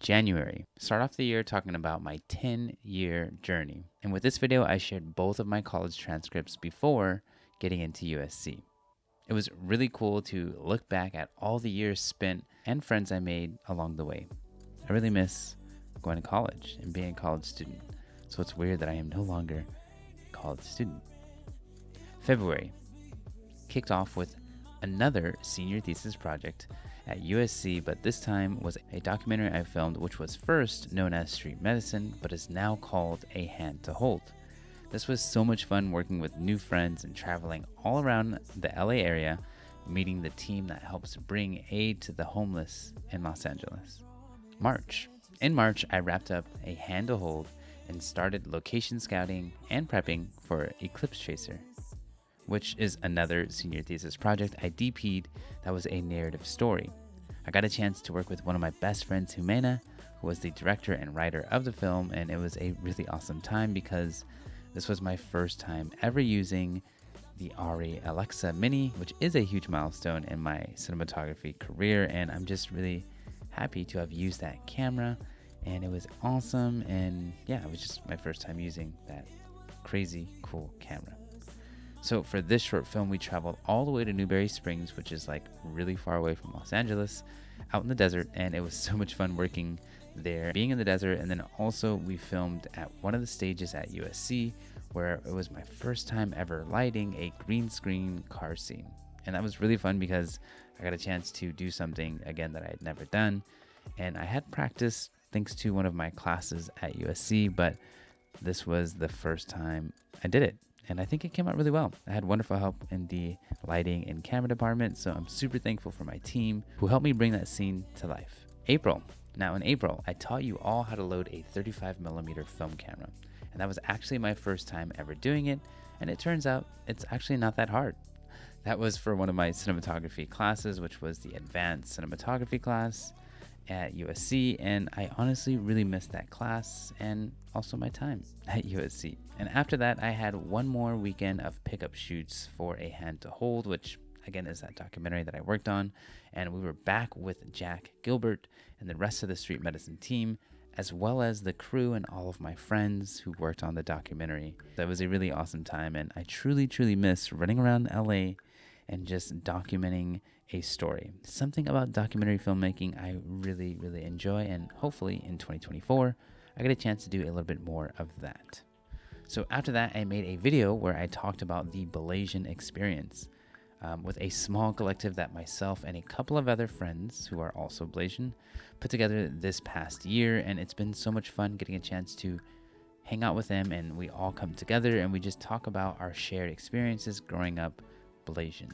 January. Start off the year talking about my 10-year journey. And with this video, I shared both of my college transcripts before getting into USC. It was really cool to look back at all the years spent and friends I made along the way. I really miss going to college and being a college student. So it's weird that I am no longer a college student. February kicked off with another senior thesis project at USC, but this time was a documentary I filmed, which was first known as Street Medicine, but is now called A Hand to Hold. This was so much fun working with new friends and traveling all around the LA area, meeting the team that helps bring aid to the homeless in Los Angeles. March. In March, I wrapped up A Hand to Hold and started location scouting and prepping for Eclipse Chaser, which is another senior thesis project I DP'd that was a narrative story. I got a chance to work with one of my best friends, Jimena, who was the director and writer of the film, and it was a really awesome time because this was my first time ever using the Arri Alexa Mini, which is a huge milestone in my cinematography career, and I'm just really happy to have used that camera, and it was awesome. And yeah, it was just my first time using that crazy cool camera. So for this short film, we traveled all the way to Newberry Springs, which is like really far away from Los Angeles, out in the desert, and it was so much fun working there, being in the desert. And then also we filmed at one of the stages at USC, where it was my first time ever lighting a green screen car scene. And that was really fun because I got a chance to do something again that I had never done. And I had practice thanks to one of my classes at USC, but this was the first time I did it. And I think it came out really well. I had wonderful help in the lighting and camera department, so I'm super thankful for my team who helped me bring that scene to life. April. Now in April, I taught you all how to load a 35mm film camera. And that was actually my first time ever doing it. And it turns out it's actually not that hard. That was for one of my cinematography classes, which was the advanced cinematography class at USC, and I honestly really missed that class and also my time at USC. And after that, I had one more weekend of pickup shoots for A Hand to Hold, which again is that documentary that I worked on, and we were back with Jack Gilbert and the rest of the Street Medicine team, as well as the crew and all of my friends who worked on the documentary. That was a really awesome time, and I truly miss running around LA and just documenting a story. Something about documentary filmmaking I really enjoy, and hopefully in 2024 I get a chance to do a little bit more of that. So after that, I made a video where I talked about the Malaysian experience with a small collective that myself and a couple of other friends who are also Malaysian put together this past year, and it's been so much fun getting a chance to hang out with them, and we all come together and we just talk about our shared experiences growing up Malaysian.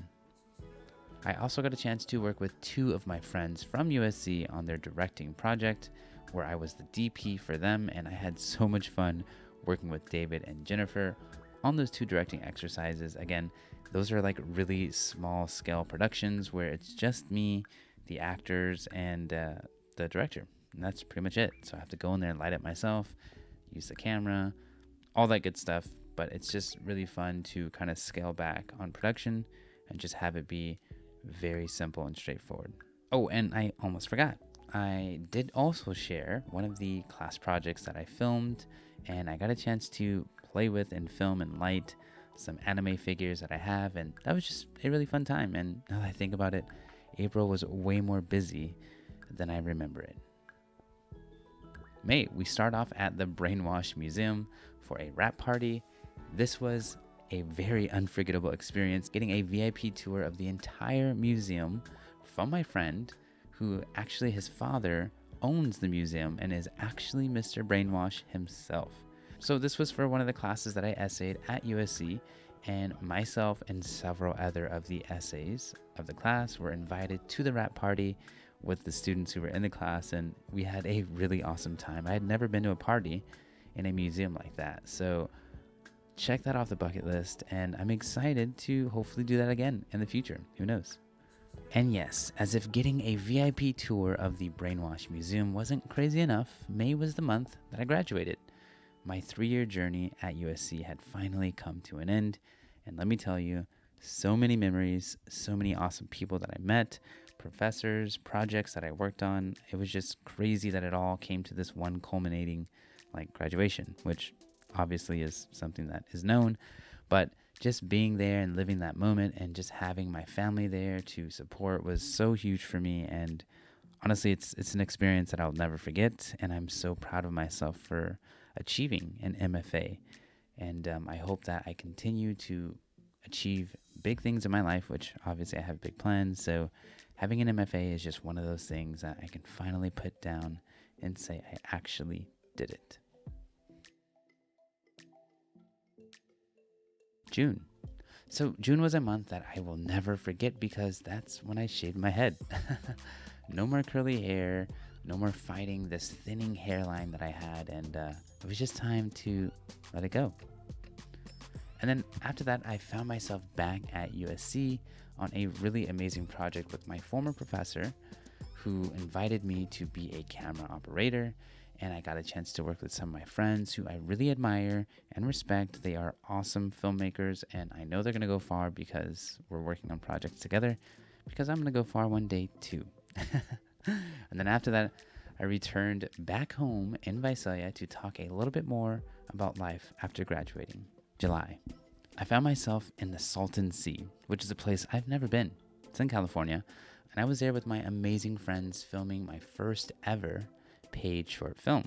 I also got a chance to work with two of my friends from USC on their directing project, where I was the DP for them, and I had so much fun working with David and Jennifer on those two directing exercises. Again, those are like really small scale productions where it's just me, the actors, and the director, and that's pretty much it. So I have to go in there and light it myself, use the camera, all that good stuff, but it's just really fun to kind of scale back on production and just have it be very simple and straightforward. Oh, and I almost forgot. I did also share one of the class projects that I filmed, and I got a chance to play with and film and light some anime figures that I have, and that was just a really fun time. And now that I think about it, April was way more busy than I remember it. May, we start off at the Brainwash Museum for a wrap party. This was a very unforgettable experience, getting a VIP tour of the entire museum from my friend, who actually his father owns the museum and is actually Mr. Brainwash himself. So this was for one of the classes that I essayed at USC, and myself and several other of the essays of the class were invited to the wrap party with the students who were in the class, and we had a really awesome time. I had never been to a party in a museum like that, so check that off the bucket list, and I'm excited to hopefully do that again in the future. Who knows? And yes, as if getting a VIP tour of the Brainwash Museum wasn't crazy enough, May was the month that I graduated. My 3-year journey at USC had finally come to an end, and let me tell you, so many memories, so many awesome people that I met, professors, projects that I worked on. It was just crazy that it all came to this one culminating like graduation, which obviously is something that is known, but just being there and living that moment and just having my family there to support was so huge for me. And honestly, it's an experience that I'll never forget, and I'm so proud of myself for achieving an MFA. And I hope that I continue to achieve big things in my life, which obviously I have big plans. So having an MFA is just one of those things that I can finally put down and say I actually did it. June. So June was a month that I will never forget because that's when I shaved my head. No more curly hair, no more fighting this thinning hairline that I had, and it was just time to let it go. And then after that, I found myself back at USC on a really amazing project with my former professor who invited me to be a camera operator, and I got a chance to work with some of my friends who I really admire and respect. They are awesome filmmakers, and I know they're going to go far because we're working on projects together, because I'm going to go far one day too. And then after that, I returned back home in Visalia to talk a little bit more about life after graduating. July. I found myself in the Salton Sea, which is a place I've never been. It's in California, and I was there with my amazing friends filming my first ever paid short film.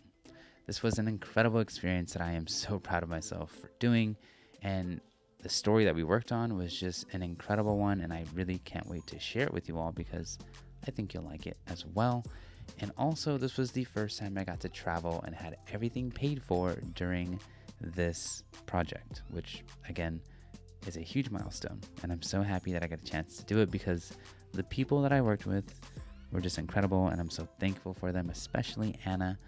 This was an incredible experience that I am so proud of myself for doing, and the story that we worked on was just an incredible one, and I really can't wait to share it with you all because I think you'll like it as well. And also, this was the first time I got to travel and had everything paid for during this project, which again is a huge milestone. And I'm so happy that I got a chance to do it because the people that I worked with were just incredible, and I'm so thankful for them, especially Anna,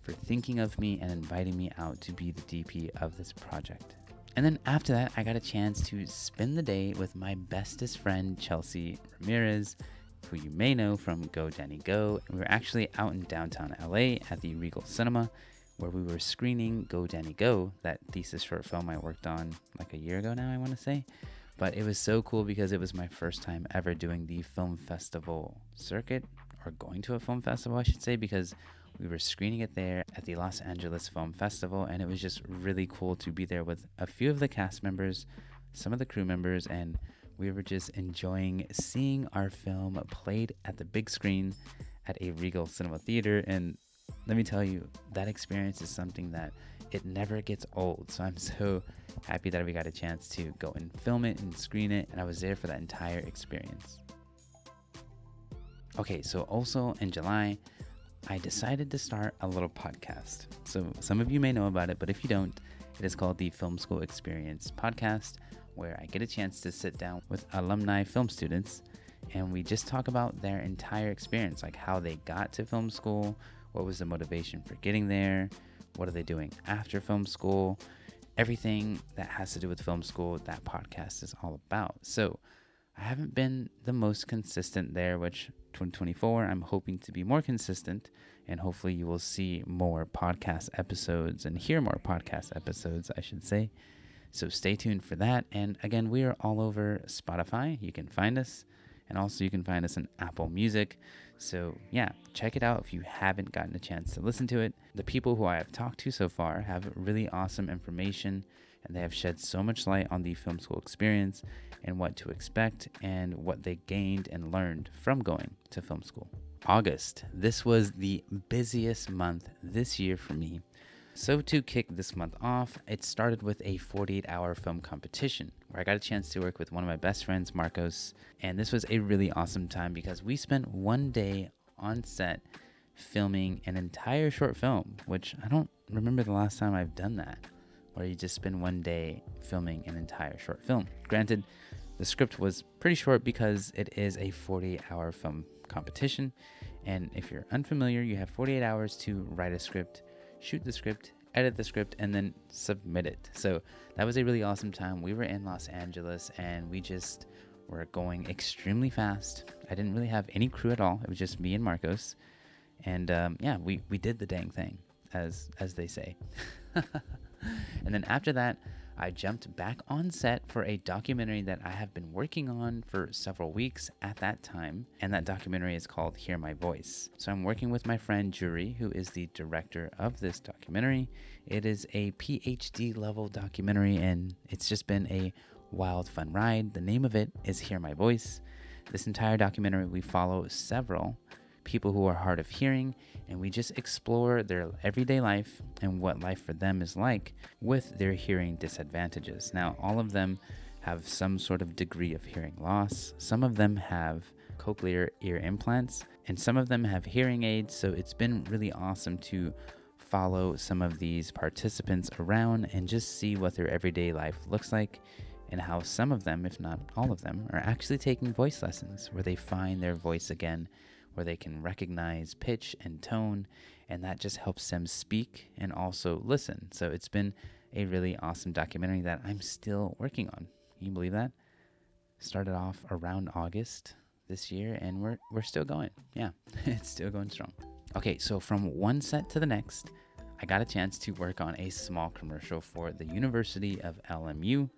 for thinking of me and inviting me out to be the DP of this project. And then after that, I got a chance to spend the day with my bestest friend, Chelsea Ramirez, who you may know from Go Danny Go. We were actually out in downtown LA at the Regal Cinema, where we were screening Go Danny Go, that thesis short film I worked on like a year ago now, I want to say. But it was so cool because it was my first time ever doing the film festival circuit, or going to a film festival, I should say, because we were screening it there at the Los Angeles Film Festival, and it was just really cool to be there with a few of the cast members, some of the crew members, and we were just enjoying seeing our film played at the big screen at a Regal Cinema Theater. And let me tell you, that experience is something that it never gets old. So I'm so happy that we got a chance to go and film it and screen it, and I was there for that entire experience. Okay, so also in July, I decided to start a little podcast. So some of you may know about it, but if you don't, it is called the Film School Experience Podcast, where I get a chance to sit down with alumni film students and we just talk about their entire experience, like how they got to film school, what was the motivation for getting there, what are they doing after film school, everything that has to do with film school, that podcast is all about. So I haven't been the most consistent there, which 2024, I'm hoping to be more consistent, and hopefully you will see more podcast episodes and hear more podcast episodes, I should say. So stay tuned for that. And again, we are all over Spotify. You can find us. And also you can find us on Apple Music. So yeah, check it out if you haven't gotten a chance to listen to it. The people who I have talked to so far have really awesome information, and they have shed so much light on the film school experience and what to expect and what they gained and learned from going to film school. August. This was the busiest month this year for me. So to kick this month off, it started with a 48-hour film competition where I got a chance to work with one of my best friends, Marcos. And this was a really awesome time because we spent one day on set filming an entire short film, which I don't remember the last time I've done that, where you just spend one day filming an entire short film. Granted, the script was pretty short because it is a 48-hour film competition. And if you're unfamiliar, you have 48 hours to write a script, shoot the script, edit the script, and then submit it. So that was a really awesome time. We were in Los Angeles and we just were going extremely fast. I didn't really have any crew at all. It was just me and Marcos. And we did the dang thing, as they say. And then after that, I jumped back on set for a documentary that I have been working on for several weeks at that time, and that documentary is called Hear My Voice. So I'm working with my friend Jury, who is the director of this documentary. It is a PhD level documentary, and it's just been a wild, fun ride. The name of it is Hear My Voice. This entire documentary, we follow several people who are hard of hearing, and we just explore their everyday life and what life for them is like with their hearing disadvantages. Now, all of them have some sort of degree of hearing loss. Some of them have cochlear ear implants, and some of them have hearing aids. So it's been really awesome to follow some of these participants around and just see what their everyday life looks like, and how some of them, if not all of them, are actually taking voice lessons where they find their voice again, where they can recognize pitch and tone, and that just helps them speak and also listen. So it's been a really awesome documentary that I'm still working on. Can you believe that? Started off around August this year, and we're still going. Yeah, it's still going strong. Okay, so from one set to the next, I got a chance to work on a small commercial for the University of LMU,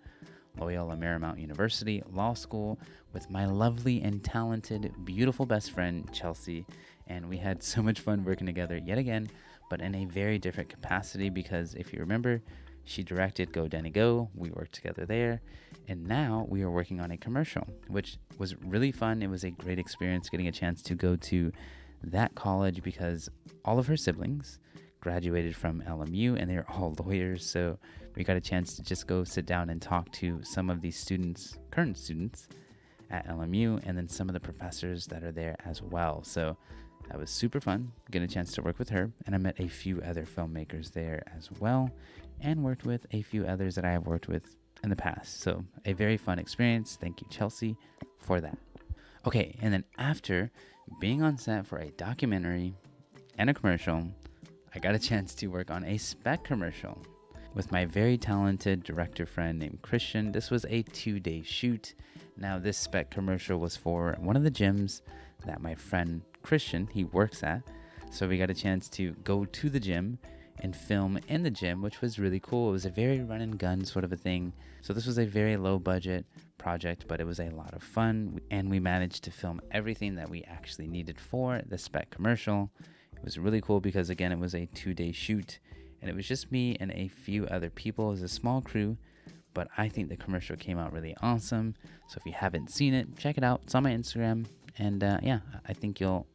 Loyola Marymount University Law School, with my lovely and talented, beautiful best friend, Chelsea. And we had so much fun working together yet again, but in a very different capacity, because if you remember, she directed Go Danny Go. We worked together there. And now we are working on a commercial, which was really fun. It was a great experience getting a chance to go to that college, because all of her siblings graduated from LMU and they're all lawyers. So we got a chance to just go sit down and talk to some of these students, current students at LMU, and then some of the professors that are there as well. So that was super fun, getting a chance to work with her. And I met a few other filmmakers there as well, and worked with a few others that I have worked with in the past. So a very fun experience. Thank you, Chelsea, for that. Okay, and then after being on set for a documentary and a commercial, I got a chance to work on a spec commercial with my very talented director friend named Christian. This was a 2-day shoot. Now, this spec commercial was for one of the gyms that my friend Christian, he works at. So we got a chance to go to the gym and film in the gym, which was really cool. It was a very run and gun sort of a thing. So this was a very low budget project, but it was a lot of fun. And we managed to film everything that we actually needed for the spec commercial. It was really cool because, again, it was a 2-day shoot, and it was just me and a few other people. It was a small crew, but I think the commercial came out really awesome. So if you haven't seen it, check it out. It's on my Instagram, and yeah, I think you'll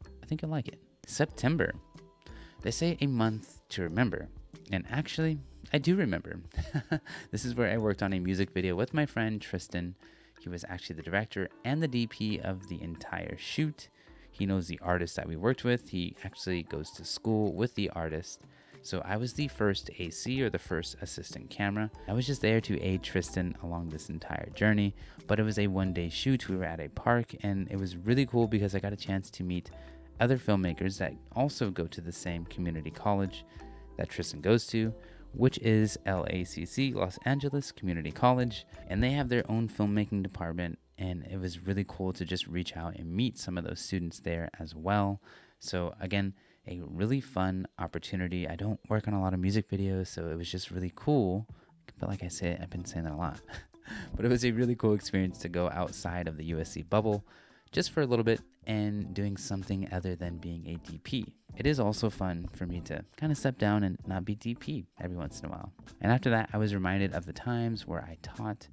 like it. September. They say a month to remember, and actually, I do remember. This is where I worked on a music video with my friend Tristan. He was actually the director and the DP of the entire shoot. He knows the artist that we worked with. He actually goes to school with the artist. So I was the first AC, or the first assistant camera. I was just there to aid Tristan along this entire journey, but it was a 1-day shoot. We were at a park, and it was really cool because I got a chance to meet other filmmakers that also go to the same community college that Tristan goes to, which is LACC, Los Angeles Community College, and they have their own filmmaking department. And it was really cool to just reach out and meet some of those students there as well. So again, a really fun opportunity. I don't work on a lot of music videos, so it was just really cool. But like I said, I've been saying that a lot. But it was a really cool experience to go outside of the USC bubble just for a little bit and doing something other than being a DP. It is also fun for me to kind of step down and not be DP every once in a while. And after that, I was reminded of the times where I taught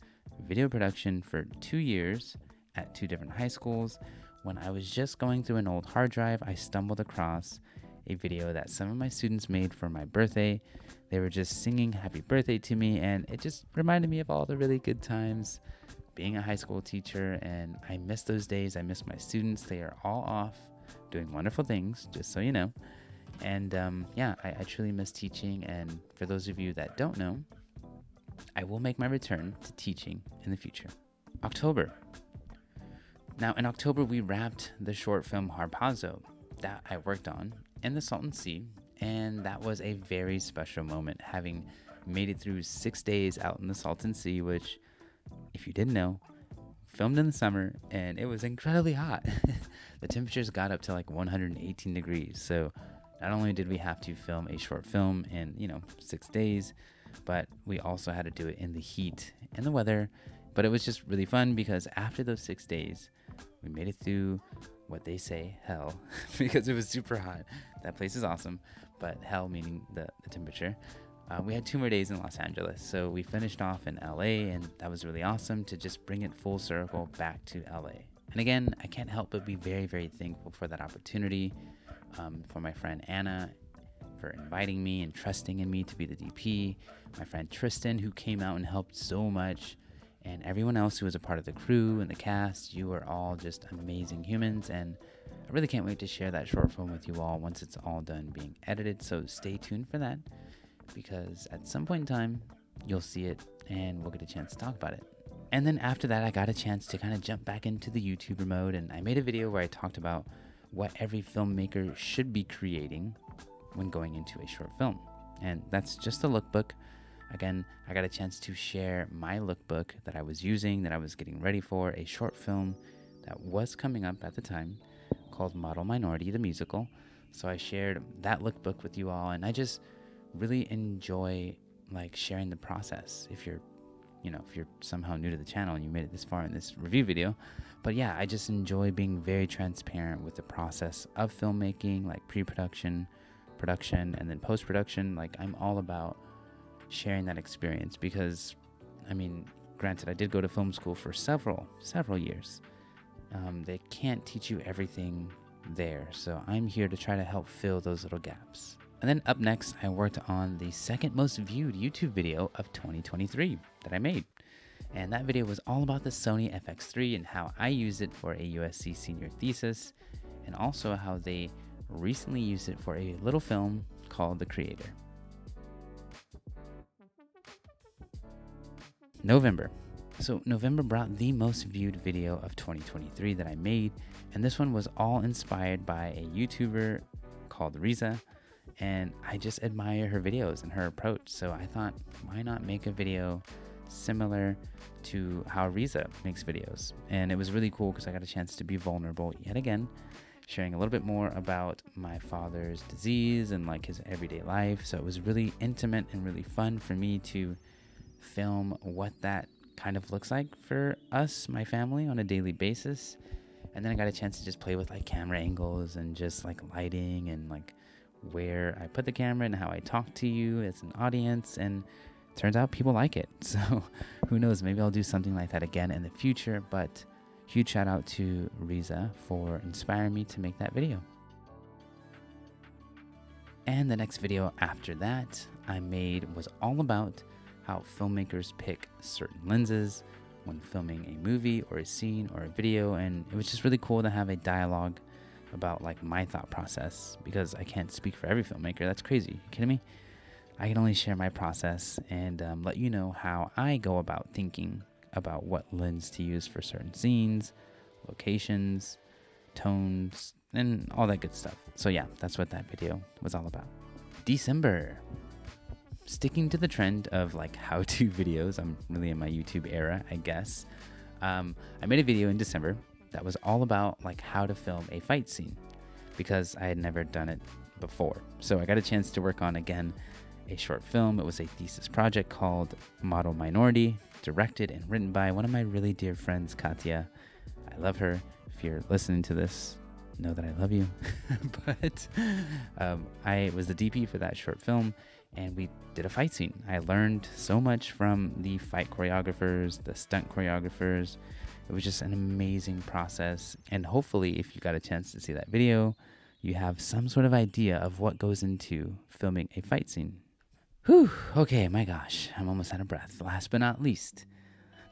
video production for 2 years at 2 different high schools. When I was just going through an old hard drive, I stumbled across a video that some of my students made for my birthday. They were just singing happy birthday to me, and it just reminded me of all the really good times being a high school teacher, and I miss those days. I miss my students. They are all off doing wonderful things, just so you know. And yeah, I truly miss teaching. And for those of you that don't know, I will make my return to teaching in the future. October. Now, in October, we wrapped the short film Harpazo that I worked on in the Salton Sea, and that was a very special moment, having made it through 6 days out in the Salton Sea, which, if you didn't know, filmed in the summer, and it was incredibly hot. The temperatures got up to like 118 degrees, so not only did we have to film a short film in 6 days, but we also had to do it in the heat and the weather. But it was just really fun because after those 6 days, we made it through what they say hell because it was super hot. That place is awesome, but hell meaning the temperature. We had 2 more days in Los Angeles, so we finished off in LA, and that was really awesome to just bring it full circle back to LA. And again, I can't help but be very, very thankful for that opportunity, for my friend Anna for inviting me and trusting in me to be the DP, my friend Tristan, who came out and helped so much, and everyone else who was a part of the crew and the cast. You are all just amazing humans, and I really can't wait to share that short film with you all once it's all done being edited, so stay tuned for that, because at some point in time, you'll see it, and we'll get a chance to talk about it. And then after that, I got a chance to kind of jump back into the YouTuber mode, and I made a video where I talked about what every filmmaker should be creating when going into a short film. And that's just a lookbook. Again, I got a chance to share my lookbook that I was using, that I was getting ready for a short film that was coming up at the time called Model Minority, the musical. So I shared that lookbook with you all, and I just really enjoy like sharing the process. If you're somehow new to the channel and you made it this far in this review video. But yeah, I just enjoy being very transparent with the process of filmmaking, like pre-production, production, and then post-production. Like, I'm all about sharing that experience because, I mean, granted, I did go to film school for several years. They can't teach you everything there, so I'm here to try to help fill those little gaps. And then up next, I worked on the second most viewed YouTube video of 2023 that I made. And that video was all about the Sony FX3 and how I used it for a USC senior thesis, and also how they recently used it for a little film called The Creator. November. So November brought the most viewed video of 2023 that I made, and this one was all inspired by a YouTuber called Riza, and I just admire her videos and her approach. So I thought, why not make a video similar to how Riza makes videos? And it was really cool because I got a chance to be vulnerable yet again, sharing a little bit more about my father's disease and like his everyday life. So it was really intimate and really fun for me to film what that kind of looks like for us, my family, on a daily basis. And then I got a chance to just play with like camera angles and just like lighting and like where I put the camera and how I talk to you as an audience, and turns out people like it. So who knows, maybe I'll do something like that again in the future. But huge shout out to Riza for inspiring me to make that video. And the next video after that I made was all about how filmmakers pick certain lenses when filming a movie or a scene or a video, and it was just really cool to have a dialogue about like my thought process, because I can't speak for every filmmaker. That's crazy. You kidding me? I can only share my process and let you know how I go about thinking about what lens to use for certain scenes, locations, tones, and all that good stuff. So yeah, that's what that video was all about. December. Sticking to the trend of like how-to videos, I'm really in my YouTube era, I guess. I made a video in December that was all about like how to film a fight scene, because I had never done it before. So I got a chance to work on, again, a short film. It was a thesis project called Model Minority, directed and written by one of my really dear friends, Katya. I love her. If you're listening to this, know that I love you. But I was the DP for that short film, and we did a fight scene. I learned so much from the fight choreographers, the stunt choreographers. It was just an amazing process. And hopefully, if you got a chance to see that video, you have some sort of idea of what goes into filming a fight scene. Whew, okay, my gosh, I'm almost out of breath. Last but not least,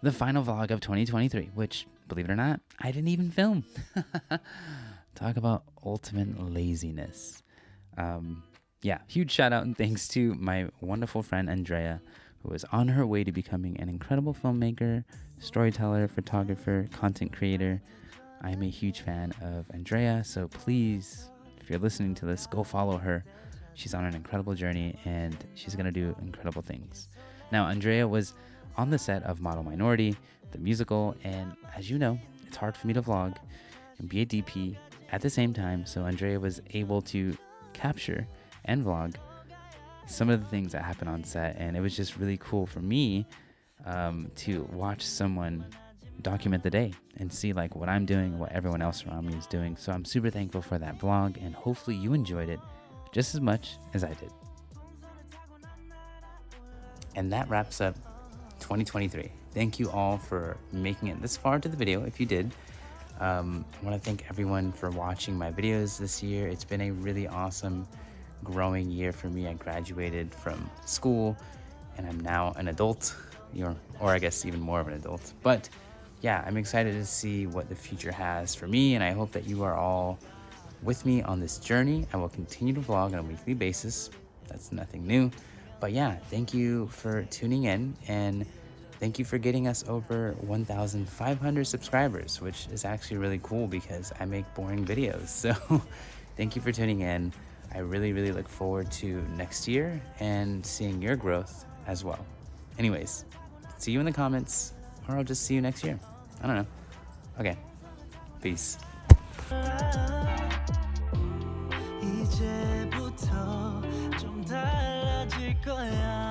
the final vlog of 2023, which, believe it or not, I didn't even film. Talk about ultimate laziness. Yeah, huge shout out and thanks to my wonderful friend Andrea, who is on her way to becoming an incredible filmmaker, storyteller, photographer, content creator. I am a huge fan of Andrea, so please, if you're listening to this, go follow her. She's on an incredible journey, and she's going to do incredible things. Now, Andrea was on the set of Model Minority, the musical, and as you know, it's hard for me to vlog and be a DP at the same time, so Andrea was able to capture and vlog some of the things that happen on set, and it was just really cool for me to watch someone document the day and see like what I'm doing and what everyone else around me is doing. So I'm super thankful for that vlog, and hopefully you enjoyed it just as much as I did. And that wraps up 2023. Thank you all for making it this far to the video. If you did, I want to thank everyone for watching my videos this year. It's been a really awesome growing year for me. I graduated from school and I'm now an adult, or I guess even more of an adult. But yeah, I'm excited to see what the future has for me, and I hope that you are all with me on this journey. I will continue to vlog on a weekly basis. That's nothing new. But yeah, thank you for tuning in, and thank you for getting us over 1,500 subscribers, which is actually really cool because I make boring videos. So thank you for tuning in. I really, really look forward to next year and seeing your growth as well. Anyways, see you in the comments, or I'll just see you next year. I don't know. Okay, peace. 이제부터 좀 달라질 거야.